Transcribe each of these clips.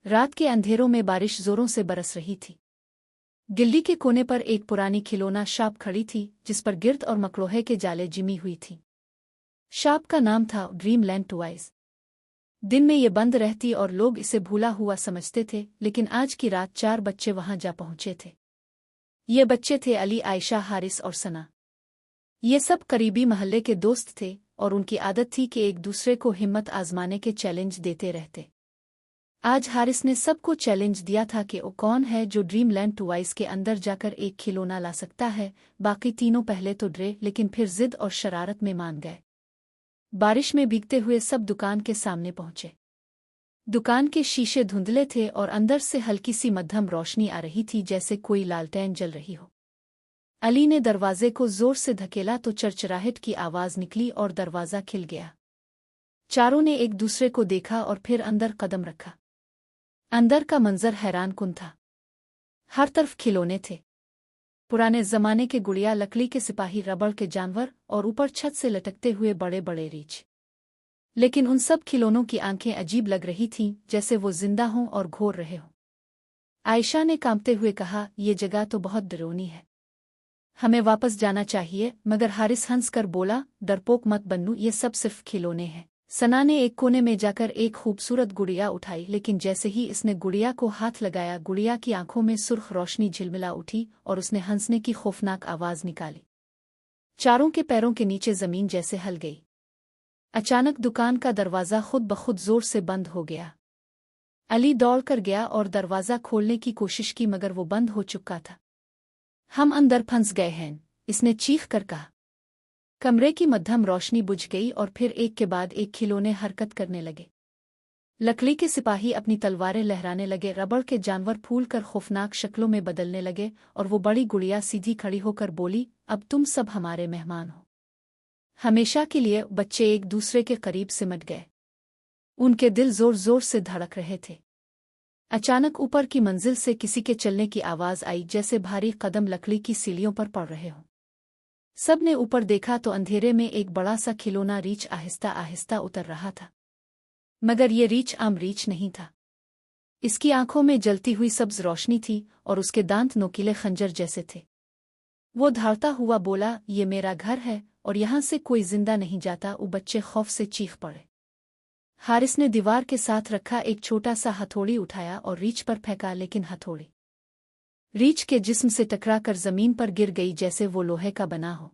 रात के अंधेरों में बारिश जोरों से बरस रही थी। गिल्ली के कोने पर एक पुरानी खिलौना शाप खड़ी थी जिस पर गिर्द और मकरोहे के जाले जिमी हुई थी। शाप का नाम था ड्रीमलैंड टॉयज। दिन में ये बंद रहती और लोग इसे भूला हुआ समझते थे, लेकिन आज की रात 4 बच्चे वहां जा पहुंचे थे। ये बच्चे थे अली, आयशा, हारिस और सना। ये सब करीबी महल्ले के दोस्त थे और उनकी आदत थी कि एक दूसरे को हिम्मत आजमाने के चैलेंज देते रहते। आज हारिस ने सबको चैलेंज दिया था कि वो कौन है जो ड्रीमलैंड टॉयज के अंदर जाकर एक खिलौना ला सकता है। बाकी तीनों पहले तो डरे, लेकिन फिर जिद और शरारत में मान गए। बारिश में भीगते हुए सब दुकान के सामने पहुंचे। दुकान के शीशे धुंधले थे और अंदर से हल्की सी मध्यम रोशनी आ रही थी, जैसे कोई लालटेन जल रही हो। अली ने दरवाजे को जोर से धकेला तो चरचराहट की आवाज निकली और दरवाजा खिल गया। चारों ने एक दूसरे को देखा और फिर अंदर कदम रखा। अंदर का मंजर हैरानकुन था। हर तरफ खिलौने थे, पुराने जमाने के गुड़िया, लकड़ी के सिपाही, रबड़ के जानवर और ऊपर छत से लटकते हुए बड़े बड़े रीछ। लेकिन उन सब खिलौनों की आंखें अजीब लग रही थीं, जैसे वो जिंदा हों और घूर रहे हों। आयशा ने कांपते हुए कहा, ये जगह तो बहुत डरावनी है, हमें वापस जाना चाहिए। मगर हारिस हंस कर बोला, डरपोक मत बनू, ये सब सिर्फ खिलौने हैं। सना ने एक कोने में जाकर एक खूबसूरत गुड़िया उठाई, लेकिन जैसे ही इसने गुड़िया को हाथ लगाया, गुड़िया की आंखों में सुर्ख रोशनी झिलमिला उठी और उसने हंसने की खौफनाक आवाज निकाली। चारों के पैरों के नीचे जमीन जैसे हल गई। अचानक दुकान का दरवाजा खुद ब खुद जोर से बंद हो गया। अली दौड़कर गया और दरवाजा खोलने की कोशिश की, मगर वो बंद हो चुका था। हम अंदर फंस गए हैं, इसने चीख कर कहा। कमरे की मध्यम रोशनी बुझ गई और फिर एक के बाद एक खिलौने हरकत करने लगे। लकड़ी के सिपाही अपनी तलवारें लहराने लगे, रबड़ के जानवर फूलकर खौफनाक शक्लों में बदलने लगे और वो बड़ी गुड़िया सीधी खड़ी होकर बोली, अब तुम सब हमारे मेहमान हो, हमेशा के लिए। बच्चे एक दूसरे के करीब सिमट गए। उनके दिल जोर जोर से धड़क रहे थे। अचानक ऊपर की मंजिल से किसी के चलने की आवाज आई, जैसे भारी कदम लकड़ी की सीढ़ियों पर पड़ रहे हों। सब ने ऊपर देखा तो अंधेरे में एक बड़ा सा खिलौना रीछ आहिस्ता आहिस्ता उतर रहा था। मगर ये रीछ आम रीछ नहीं था। इसकी आंखों में जलती हुई सब्ज रोशनी थी और उसके दांत नोकीले खंजर जैसे थे। वो धाड़ता हुआ बोला, ये मेरा घर है और यहां से कोई जिंदा नहीं जाता। वो बच्चे खौफ से चीख पड़े। हारिस ने दीवार के साथ रखा एक छोटा सा हथौड़ी उठाया और रीछ पर फेंका, लेकिन हथौड़ी रीछ के जिस्म से टकराकर जमीन पर गिर गई, जैसे वो लोहे का बना हो।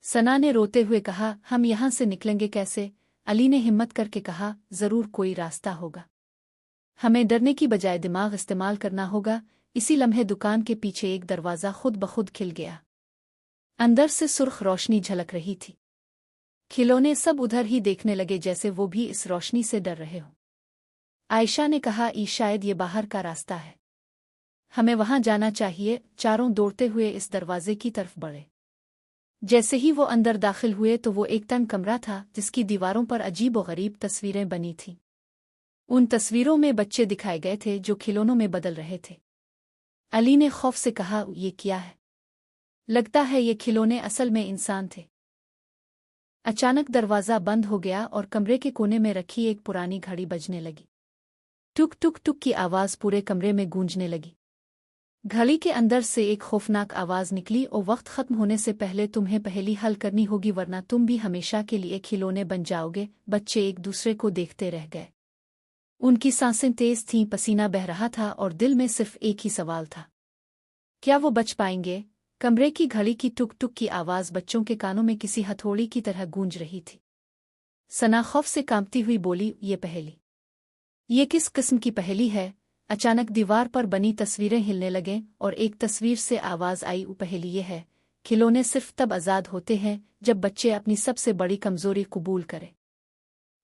सना ने रोते हुए कहा, हम यहां से निकलेंगे कैसे? अली ने हिम्मत करके कहा, जरूर कोई रास्ता होगा, हमें डरने की बजाय दिमाग इस्तेमाल करना होगा। इसी लम्हे दुकान के पीछे एक दरवाजा खुद ब खुद खिल गया। अंदर से सुर्ख रोशनी झलक रही थी। खिलौने सब उधर ही देखने लगे, जैसे वो भी इस रोशनी से डर रहे हों। आयशा ने कहा, शायद ये बाहर का रास्ता है, हमें वहां जाना चाहिए। चारों दौड़ते हुए इस दरवाजे की तरफ बढ़े। जैसे ही वो अंदर दाखिल हुए तो वो एक तंग कमरा था जिसकी दीवारों पर अजीब और गरीब तस्वीरें बनी थीं। उन तस्वीरों में बच्चे दिखाए गए थे जो खिलौनों में बदल रहे थे। अली ने खौफ से कहा, ये क्या है? लगता है ये खिलौने असल में इंसान थे। अचानक दरवाजा बंद हो गया और कमरे के कोने में रखी एक पुरानी घड़ी बजने लगी। टुक टुक टुक की आवाज पूरे कमरे में गूंजने लगी। घड़ी के अंदर से एक खौफनाक आवाज निकली, और वक्त खत्म होने से पहले तुम्हें पहेली हल करनी होगी, वरना तुम भी हमेशा के लिए खिलौने बन जाओगे। बच्चे एक दूसरे को देखते रह गए। उनकी सांसें तेज थीं, पसीना बह रहा था और दिल में सिर्फ एक ही सवाल था, क्या वो बच पाएंगे? कमरे की घड़ी की टुक टुक की आवाज बच्चों के कानों में किसी हथौड़ी की तरह गूंज रही थी। सना खौफ से कांपती हुई बोली, ये पहेली, ये किस किस्म की पहेली है? अचानक दीवार पर बनी तस्वीरें हिलने लगें और एक तस्वीर से आवाज आई, पहेली ये है, खिलौने सिर्फ तब आजाद होते हैं जब बच्चे अपनी सबसे बड़ी कमजोरी कबूल करें।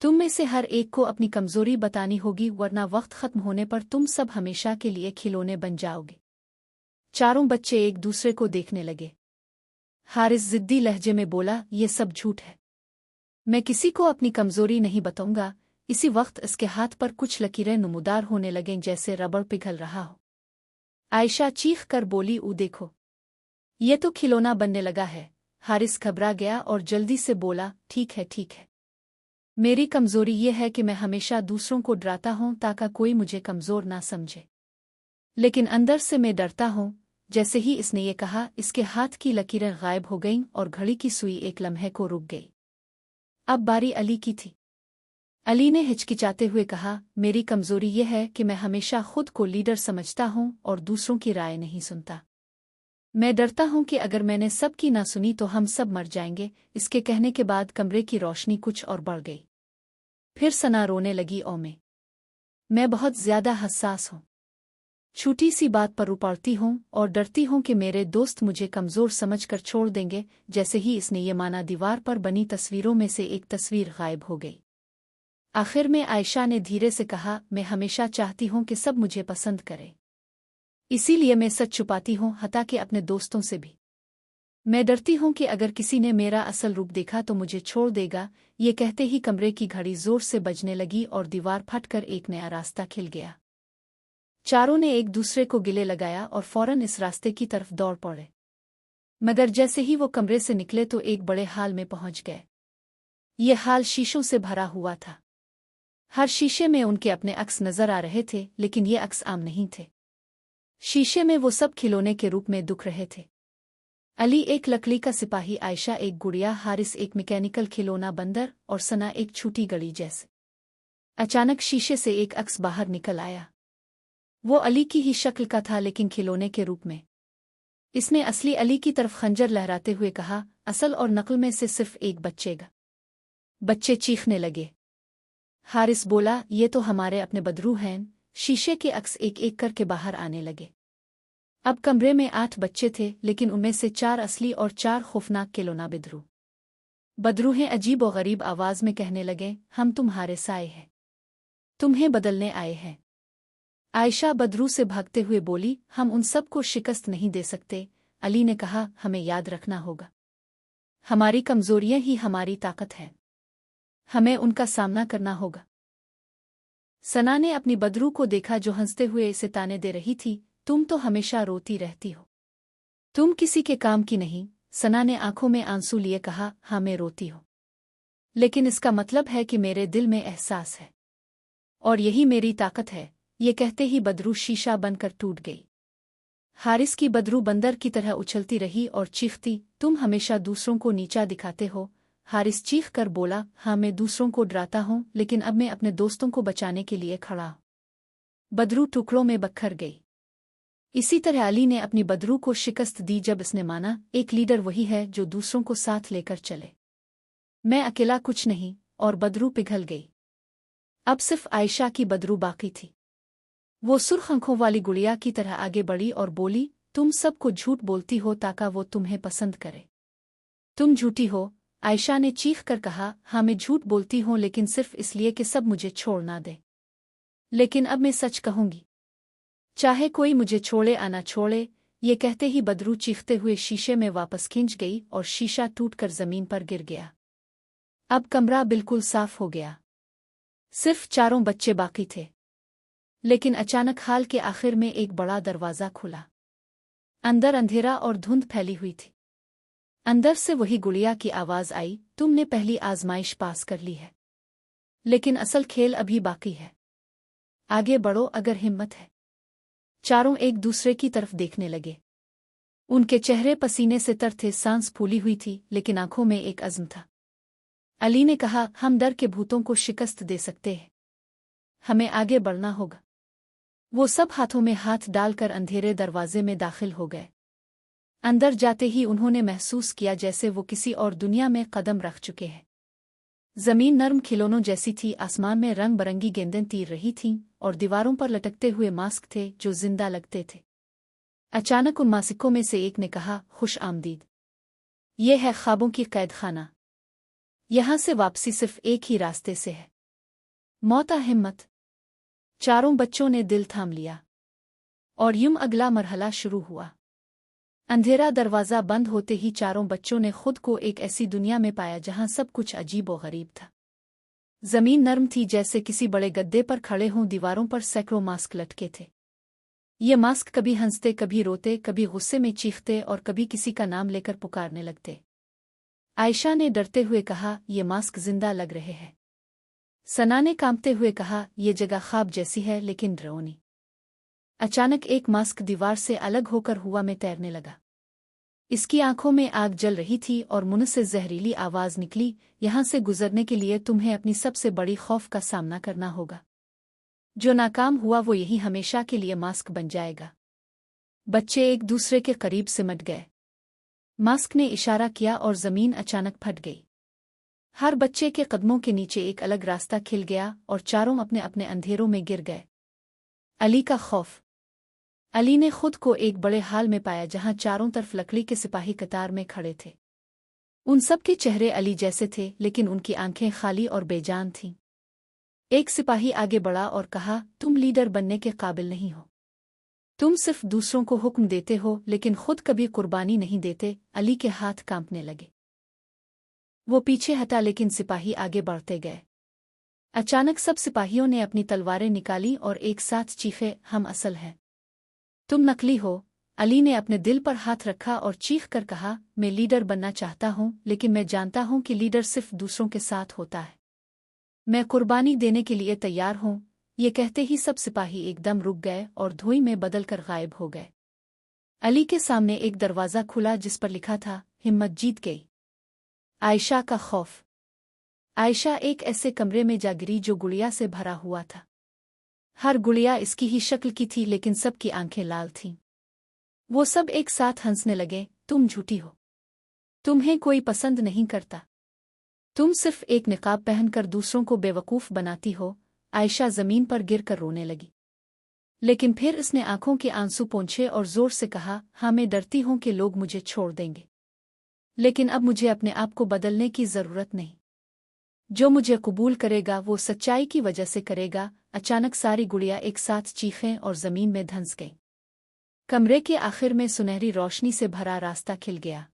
तुम में से हर एक को अपनी कमजोरी बतानी होगी, वरना वक्त खत्म होने पर तुम सब हमेशा के लिए खिलौने बन जाओगे। चारों बच्चे एक दूसरे को देखने लगे। हारिस जिद्दी लहजे में बोला, ये सब झूठ है, मैं किसी को अपनी कमजोरी नहीं बताऊंगा। इसी वक्त इसके हाथ पर कुछ लकीरें नमूदार होने लगें, जैसे रबड़ पिघल रहा हो। आयशा चीख कर बोली, देखो, ये तो खिलौना बनने लगा है। हारिस घबरा गया और जल्दी से बोला, ठीक है ठीक है, मेरी कमजोरी ये है कि मैं हमेशा दूसरों को डराता हूं ताकि कोई मुझे कमजोर ना समझे, लेकिन अंदर से मैं डरता हूं। जैसे ही इसने ये कहा, इसके हाथ की लकीरें गायब हो गईं और घड़ी की सुई एक लम्हे को रुक गई। अब बारी अली की थी। अली ने हिचकिचाते हुए कहा, मेरी कमजोरी ये है कि मैं हमेशा खुद को लीडर समझता हूं और दूसरों की राय नहीं सुनता। मैं डरता हूं कि अगर मैंने सबकी ना सुनी तो हम सब मर जाएंगे। इसके कहने के बाद कमरे की रोशनी कुछ और बढ़ गई। फिर सना रोने लगी। ओ मैं बहुत ज्यादा हसास हूं, छोटी सी बात पर उपड़ती हूं और डरती हूं कि मेरे दोस्त मुझे कमजोर समझकर छोड़ देंगे। जैसे ही इसने ये माना, दीवार पर बनी तस्वीरों में से एक तस्वीर गायब हो गई। आखिर में आयशा ने धीरे से कहा, मैं हमेशा चाहती हूं कि सब मुझे पसंद करें, इसीलिए मैं सच छुपाती हूं, हता कि अपने दोस्तों से भी। मैं डरती हूं कि अगर किसी ने मेरा असल रूप देखा तो मुझे छोड़ देगा। ये कहते ही कमरे की घड़ी जोर से बजने लगी और दीवार फटकर एक नया रास्ता खिल गया। चारों ने एक दूसरे को गिले लगाया और फौरन इस रास्ते की तरफ दौड़ पड़े। मगर जैसे ही वो कमरे से निकले तो एक बड़े हाल में पहुंच गए। ये हाल शीशों से भरा हुआ था। हर शीशे में उनके अपने अक्स नजर आ रहे थे, लेकिन ये अक्स आम नहीं थे। शीशे में वो सब खिलौने के रूप में दिख रहे थे। अली एक लकड़ी का सिपाही, आयशा एक गुड़िया, हारिस एक मैकेनिकल खिलौना बंदर और सना एक छोटी गड़ी जैसे। अचानक शीशे से एक अक्स बाहर निकल आया। वो अली की ही शक्ल का था, लेकिन खिलौने के रूप में। इसने असली अली की तरफ खंजर लहराते हुए कहा, असल और नकल में से सिर्फ एक बचेगा। बच्चे चीखने लगे। हारिस बोला, ये तो हमारे अपने बदरू हैं। शीशे के अक्स एक एक करके बाहर आने लगे। अब कमरे में 8 बच्चे थे, लेकिन उनमें से 4 असली और 4 खौफनाक खिलौना बदरू। बदरूहें अजीब और गरीब आवाज में कहने लगे, हम तुम्हारे साए हैं, तुम्हें बदलने आए हैं। आयशा बदरू से भागते हुए बोली, हम उन सब को शिकस्त नहीं दे सकते। अली ने कहा, हमें याद रखना होगा, हमारी कमजोरियां ही हमारी ताकत है, हमें उनका सामना करना होगा। सना ने अपनी बदरू को देखा जो हंसते हुए इसे ताने दे रही थी, तुम तो हमेशा रोती रहती हो, तुम किसी के काम की नहीं। सना ने आंखों में आंसू लिए कहा, हाँ मैं रोती हूँ, लेकिन इसका मतलब है कि मेरे दिल में एहसास है और यही मेरी ताकत है। ये कहते ही बदरू शीशा बनकर टूट गई। हारिस की बदरू बंदर की तरह उछलती रही और चीखती, तुम हमेशा दूसरों को नीचा दिखाते हो। हारिस चीख कर बोला, हाँ मैं दूसरों को डराता हूँ, लेकिन अब मैं अपने दोस्तों को बचाने के लिए खड़ा हूँ। बदरू टुकड़ों में बखर गई। इसी तरह अली ने अपनी बदरू को शिकस्त दी जब इसने माना, एक लीडर वही है जो दूसरों को साथ लेकर चले, मैं अकेला कुछ नहीं। और बदरू पिघल गई। अब सिर्फ आयशा की बदरू बाकी थी। वो सुर्ख आंखों वाली गुड़िया की तरह आगे बढ़ी और बोली, तुम सबको झूठ बोलती हो ताकि वो तुम्हें पसंद करे, तुम झूठी हो। आयशा ने चीख कर कहा, हाँ मैं झूठ बोलती हूँ, लेकिन सिर्फ इसलिए कि सब मुझे छोड़ ना दे। लेकिन अब मैं सच कहूंगी, चाहे कोई मुझे छोड़े या ना छोड़े। ये कहते ही बदरू चीखते हुए शीशे में वापस खिंच गई और शीशा टूटकर जमीन पर गिर गया। अब कमरा बिल्कुल साफ हो गया, सिर्फ 4 बच्चे बाकी थे। लेकिन अचानक हाल के आखिर में एक बड़ा दरवाजा खुला। अंदर अंधेरा और धुंध फैली हुई थी। अंदर से वही गुड़िया की आवाज आई, तुमने पहली आजमाइश पास कर ली है, लेकिन असल खेल अभी बाकी है, आगे बढ़ो अगर हिम्मत है। चारों एक दूसरे की तरफ देखने लगे। उनके चेहरे पसीने से तर थे, सांस फूली हुई थी, लेकिन आंखों में एक अज़्म था। अली ने कहा, हम डर के भूतों को शिकस्त दे सकते हैं, हमें आगे बढ़ना होगा। वो सब हाथों में हाथ डालकर अंधेरे दरवाजे में दाखिल हो गए। अंदर जाते ही उन्होंने महसूस किया जैसे वो किसी और दुनिया में कदम रख चुके हैं। जमीन नर्म खिलौनों जैसी थी, आसमान में रंग बरंगी गेंदें तीर रही थीं और दीवारों पर लटकते हुए मास्क थे जो जिंदा लगते थे। अचानक उन मासिकों में से एक ने कहा, खुश आमदीद, ये है ख्वाबों की कैद खाना, यहां से वापसी सिर्फ एक ही रास्ते से है, मौत या हिम्मत। चारों बच्चों ने दिल थाम लिया और यूं अगला मरहला शुरू हुआ। अंधेरा दरवाजा बंद होते ही चारों बच्चों ने खुद को एक ऐसी दुनिया में पाया जहां सब कुछ अजीब और गरीब था। जमीन नर्म थी जैसे किसी बड़े गद्दे पर खड़े हों, दीवारों पर सैकड़ों मास्क लटके थे। ये मास्क कभी हंसते, कभी रोते, कभी गुस्से में चीखते और कभी किसी का नाम लेकर पुकारने लगते। आयशा ने डरते हुए कहा, ये मास्क जिंदा लग रहे हैं, सना ने कांपते हुए कहा, ये जगह ख्वाब जैसी है लेकिन डरावनी। अचानक एक मास्क दीवार से अलग होकर हवा में तैरने लगा। इसकी आंखों में आग जल रही थी और मुंह से जहरीली आवाज निकली, यहां से गुजरने के लिए तुम्हें अपनी सबसे बड़ी खौफ का सामना करना होगा। जो नाकाम हुआ वो यही हमेशा के लिए मास्क बन जाएगा। बच्चे एक दूसरे के करीब सिमट गए। मास्क ने इशारा किया और जमीन अचानक फट गई। हर बच्चे के कदमों के नीचे एक अलग रास्ता खिल गया और चारों अपने अपने अंधेरों में गिर गए। अली का खौफ। अली ने खुद को एक बड़े हाल में पाया जहां चारों तरफ लकड़ी के सिपाही कतार में खड़े थे। उन सब के चेहरे अली जैसे थे लेकिन उनकी आंखें खाली और बेजान थीं। एक सिपाही आगे बढ़ा और कहा, तुम लीडर बनने के काबिल नहीं हो। तुम सिर्फ दूसरों को हुक्म देते हो लेकिन खुद कभी कुर्बानी नहीं देते। अली के हाथ कांपने लगे। वो पीछे हटा लेकिन सिपाही आगे बढ़ते गए। अचानक सब सिपाहियों ने अपनी तलवारें निकाली और एक साथ चीखे, हम असल हैं, तुम नकली हो। अली ने अपने दिल पर हाथ रखा और चीख कर कहा, मैं लीडर बनना चाहता हूं लेकिन मैं जानता हूं कि लीडर सिर्फ दूसरों के साथ होता है। मैं कुर्बानी देने के लिए तैयार हूं। ये कहते ही सब सिपाही एकदम रुक गए और धुएं में बदलकर गायब हो गए। अली के सामने एक दरवाज़ा खुला जिस पर लिखा था, हिम्मत जीत गई। आयशा का खौफ। आयशा एक ऐसे कमरे में जा गिरी जो गुड़िया से भरा हुआ था। हर गुड़िया इसकी ही शक्ल की थी लेकिन सबकी आंखें लाल थीं। वो सब एक साथ हंसने लगे, तुम झूठी हो। तुम्हें कोई पसंद नहीं करता। तुम सिर्फ एक निकाब पहनकर दूसरों को बेवकूफ़ बनाती हो। आयशा जमीन पर गिरकर रोने लगी। लेकिन फिर उसने आंखों के आंसू पोंछे और जोर से कहा, हाँ मैं डरती हूं कि लोग मुझे छोड़ देंगे, लेकिन अब मुझे अपने आप को बदलने की जरूरत नहीं। जो मुझे कबूल करेगा वो सच्चाई की वजह से करेगा। अचानक सारी गुड़िया एक साथ चीखें और जमीन में धंस गईं। कमरे के आखिर में सुनहरी रोशनी से भरा रास्ता खिल गया।